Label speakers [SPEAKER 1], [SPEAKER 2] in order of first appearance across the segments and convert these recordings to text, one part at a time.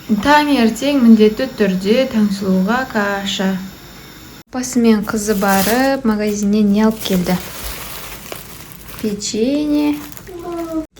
[SPEAKER 1] Таңертең міндетті түрде Таңсұлуға каша. Апасы мен қызы барып магазиннен не алып келді? Печенье,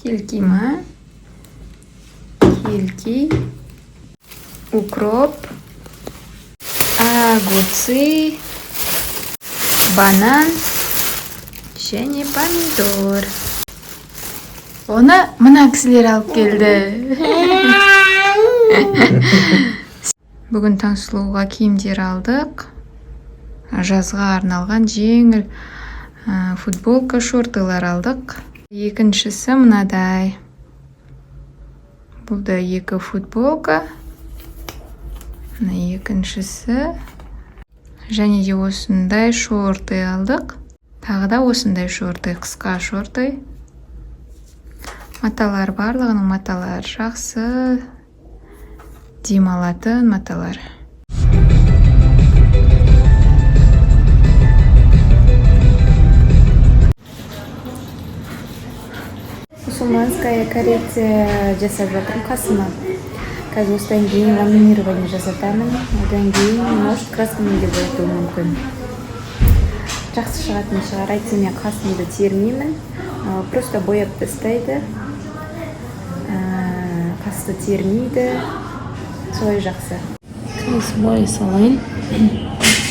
[SPEAKER 1] кильки ма? Кильки, укроп, огурцы, банан және помидор. Оны мына кісілер алып келді. Бүгін Таңсұлуға киімдер алдық. Жазға арналған жеңіл футболка, шортылар алдық. Екіншісі мынадай. Бұл да екі футболка. Екіншісі. Және де осындай шорты алдық. Тағы да осындай шорты, қысқа шорты. Маталар барлығының маталар жақсы. Демалатын маталар. Мусульманская коррекция жасап жатырмын қасыма. Қазір осыдан кейін ламинирование жасатамын. Одан кейін, может, краскамен де боятуым мүмкін. Жақсы шығатын шығар, айтсам мен қасымды термеймін. Просто бояп тастайды. Қасты термейді. Солай жақсы.
[SPEAKER 2] Бой салайын.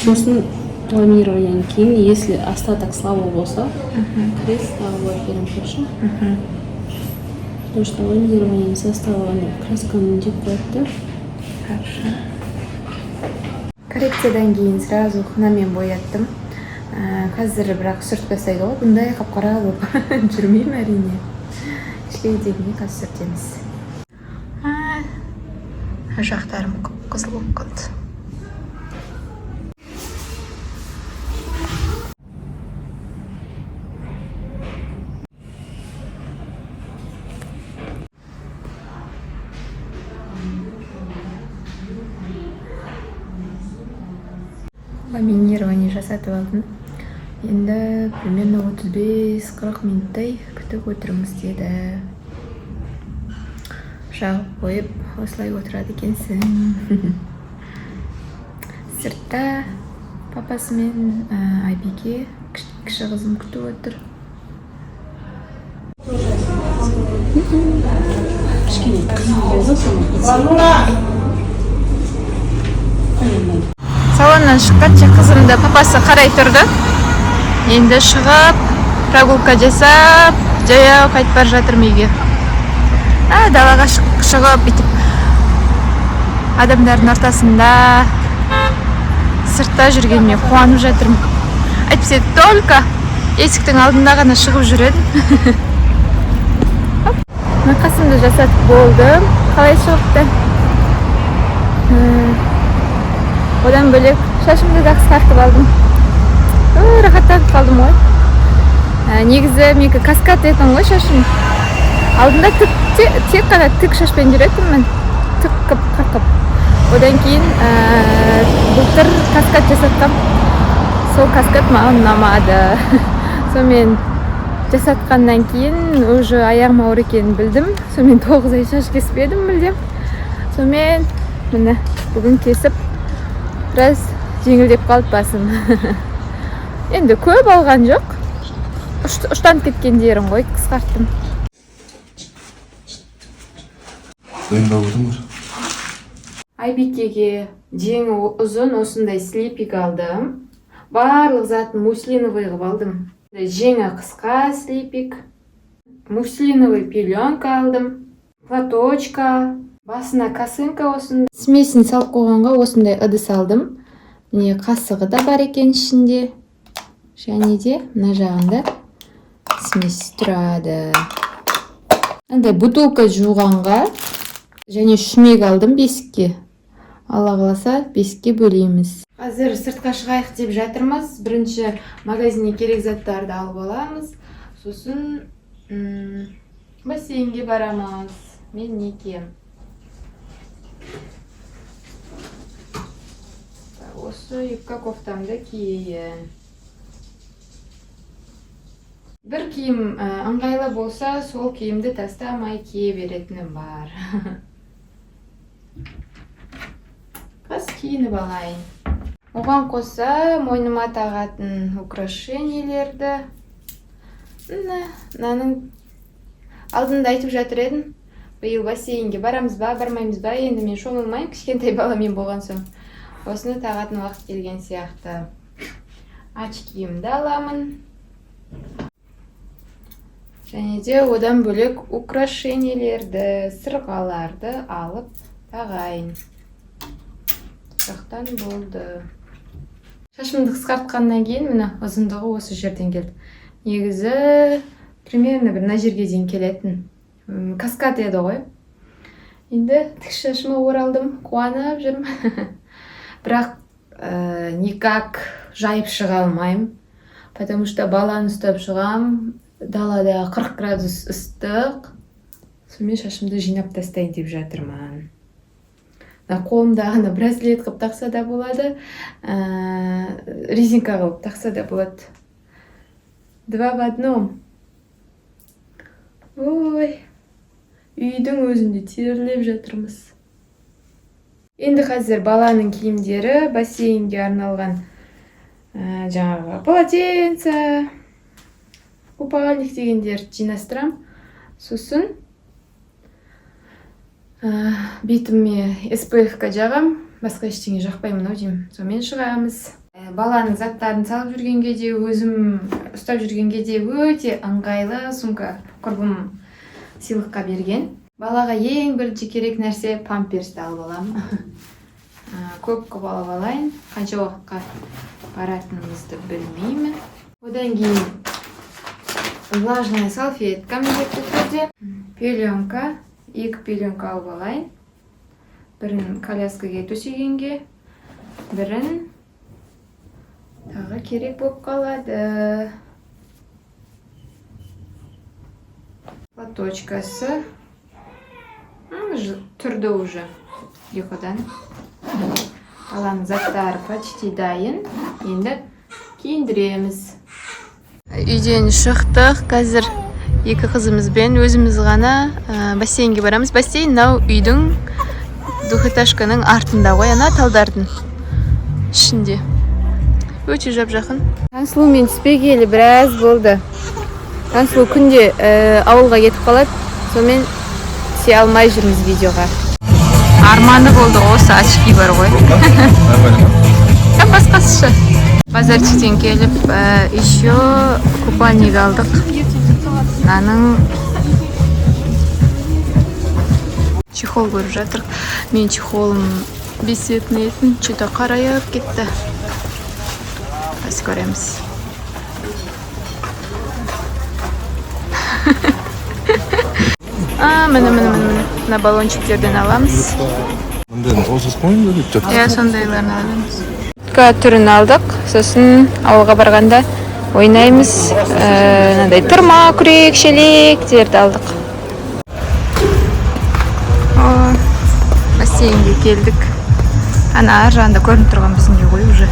[SPEAKER 2] Сосын ламинированияден кейін, если остаток слабый болса, крест тағы бояп берем көрші. Потому что ламинирование составлено краскамен деп қойыпты.
[SPEAKER 1] Хорошо. Коррекциядан кейін сразу хнамен бояттым. Қазір бірақ сүртіп тастайды ғой. Бұндай қап-қара болып жүрмеймін әрине. Кішкене дегенде қазір сүртеміз. Жақтарым қызыл болып қалды. Ламинирование жасатып алдым. Енді примерно 35-40 минуттай күтіп отырмыз деді. Жағып қойып, осылай отырады екенсің. Сыртта папасы мен Айбике кіші қызым күтіп отыр. Салоннан шыққанша қызымды папасы қарай тұрды. Енді шығып, прогулка жасап, жаяу қайтып бара жатырмын үйге. Далаға шығып, адамдардың ортасында сыртта жүргеніме қуанып жатырмын. Әйтпесе только есіктің алдында ғана шығып жүреді. Қасымды жасатып болдым. Қалай шығыпты? Одан бөлек шашымды да қысқартып алдым. Рахаттанып қалдым ғой. Негізі менікі каскад етін ғой шашым. Алдында тек қана тік шашпен жүретінмін. Тік қып. Одан кейін былтыр каскад жасатқам. Сол каскад маған ұнамады. Сонымен жасатқаннан кейін уже аяғым ауыр екенін білдім. Сонымен 9 ай шаш кеспедім мүлдем. Сонымен міне бүгін кесіп біраз жеңілдеп қалып басым. Енді көп алған жоқ. Ұштанып кеткен жерім ғой, қысқарттым. Айбикеге жеңі ұзын осындай слипик алдым. Барлық затын муслиновый қылып алдым. Жеңі қысқа слипик, муслиновый пеленка алдым, платочка, басына косынка осындай. Смесін салып қойғанға осындай ыдыс алдым. Қасығы да бар екен ішінде. Және де мына жағында смес тұрады. Бутылка жуғанға және шүмек алдым бесікке. Алла қаласа бесікке бөлейміз. Қазір сыртқа шығайық деп жатырмыз. Бірінші магазинге керек заттарды алып аламыз. Сосын бассейнге барамыз. Мен неке. Осы юбка кофтамды киейін. Бір киім ыңғайлы болса, сол киімді тастамай кие беретінім бар. біраз киініп алайын. Оған қоса мойныма тағатын украшениелерді. Мынаның алдында айтып жатыр едім. Биыл бассейнге барамыз ба, бармаймыз ба? Енді мен шомылмаймын, кішкентай баламен болған соң. Осыны тағатын уақыт келген сияқты. Очкиімді аламын. Және де одан бөлек украшениелерді, сырғаларды алып тағайын. Жақтан болды. Шашымды қысқартқаннан кейін міне ұзындығы осы жерден келді. Негізі примерно бір мына жерге дейін келетін. Каскад еді ғой. Енді тік шашыма оралдым, қуанып жүрмін. Бірақ никак жайып шыға алмаймын. Потому что баланы ұстап шығам, далада 40 градус ыстық. Сонымен шашымды жинап тастайын деп жатырмын. Қолымда браслет қылып тақса да болады, резинка қылып тақса да болады. 2 в 1. Ой, үйдің өзінде терлеп жатырмыз. Енді қазір баланың киімдері, бассейнге арналған жаңағы полотенце, купальник дегендер жинастырам. Сосын бетіме SPF-ка жағам, басқа ештеңе жақпаймын деймін. Сонымен шығамыз. Баланың заттарын салып жүргенге де, өзім ұстап жүргенге де өте ыңғайлы сумка құрбым сыйлыққа берген. Балаға ең бірінші керек нәрсе памперсті алып аламын. Көп алып алайын, қанша уақытқа баратынымызды білмеймін. Одан кейін влажная салфетка міндетті түрде. Пеленка, 2 пеленка алып алайын. Бірін коляскаға төсегенге, бірін тағы керек болып қалады. Платочкасы тұрды уже ұйқыдан. Баланың заттары почти дайын. Енді киіндіреміз. Үйден шықтық. Қазір 2 қызымызбен өзіміз ғана бассейнге барамыз. Бассейн мынау үйдің двухэтажканың артында ғой, ана талдардың ішінде. Өте жап-жақын. Таңсұлу мен түспегелі біраз болды. Таңсұлу күнде ауылға кетіп қалады. Сонымен түсе алмай жүрміз видеоға. Арманы болды, осы очки бар ғой. Басқасы. Базарчиктен келіп, еще купальник алдық. Наның чехол көріп жатыр. Мен чехолым бесетін етін, что-то қарайып кетті. Біз көреміз. Міне баллончиктерден аламыз. Сондайларын аламыз. Түрін алдық, сосын ауылға барғанда ойнаймыз. Тұрма, күрек, шелектерді алдық. Бассейнге келдік. Ана ар жағында көрініп тұрған біздің үй ғой уже.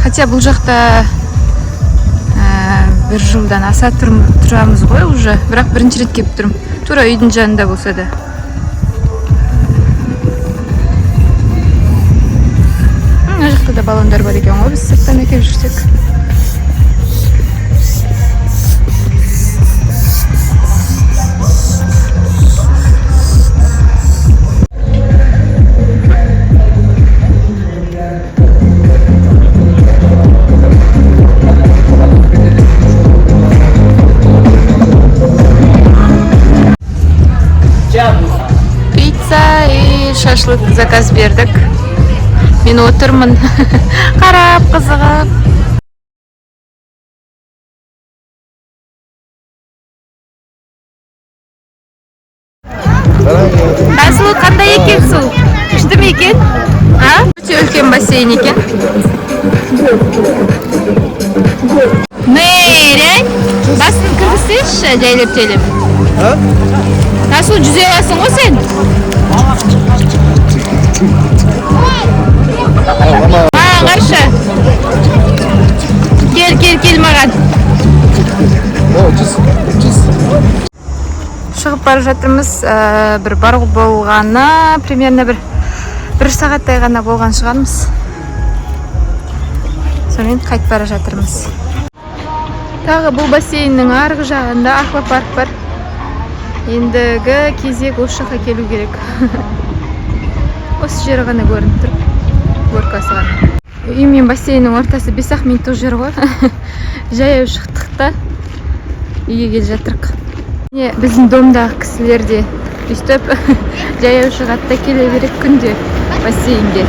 [SPEAKER 1] Хотя бұл жақта бір жылдан аса тұрамыз ғой уже. Бірақ бірінші рет келіп тұрмын. Тура үйдің жанында болса да. Мына жақта да баллондар бар екен ғой, біз сырттан әкеліп жүрсек. Шашлык заказ бердік. Мен отырмын. Қарап, қызығып. Таңсұлу қандай екен су? Күшті ме екен? Өте үлкен бассейн екен. Мээрен, басын кіргізсейші жайлеп-жайлеп. Таңсұлу жүзе аласың ғой сен? Қаршы. Кел маған. шығып бара жатырмыз. Бір бар болғаны примерно бір сағаттай ғана болған шығармыз. Сонымен қайтып бара жатырмыз. Тағы бұл бассейннің арғы жағында аквапарк бар. Ендігі кезек осы жаққа келу керек. Осы жері ғана көрініп тұр. Горкасы ғана. Үй мен бассейннің ортасы 5-ақ минуттық жер ғой. Жаяу шықтық та үйге келе жатырық. Біздің домдағы кісілер де өйстіп жаяу шығады да келе береді күнде бассейнге.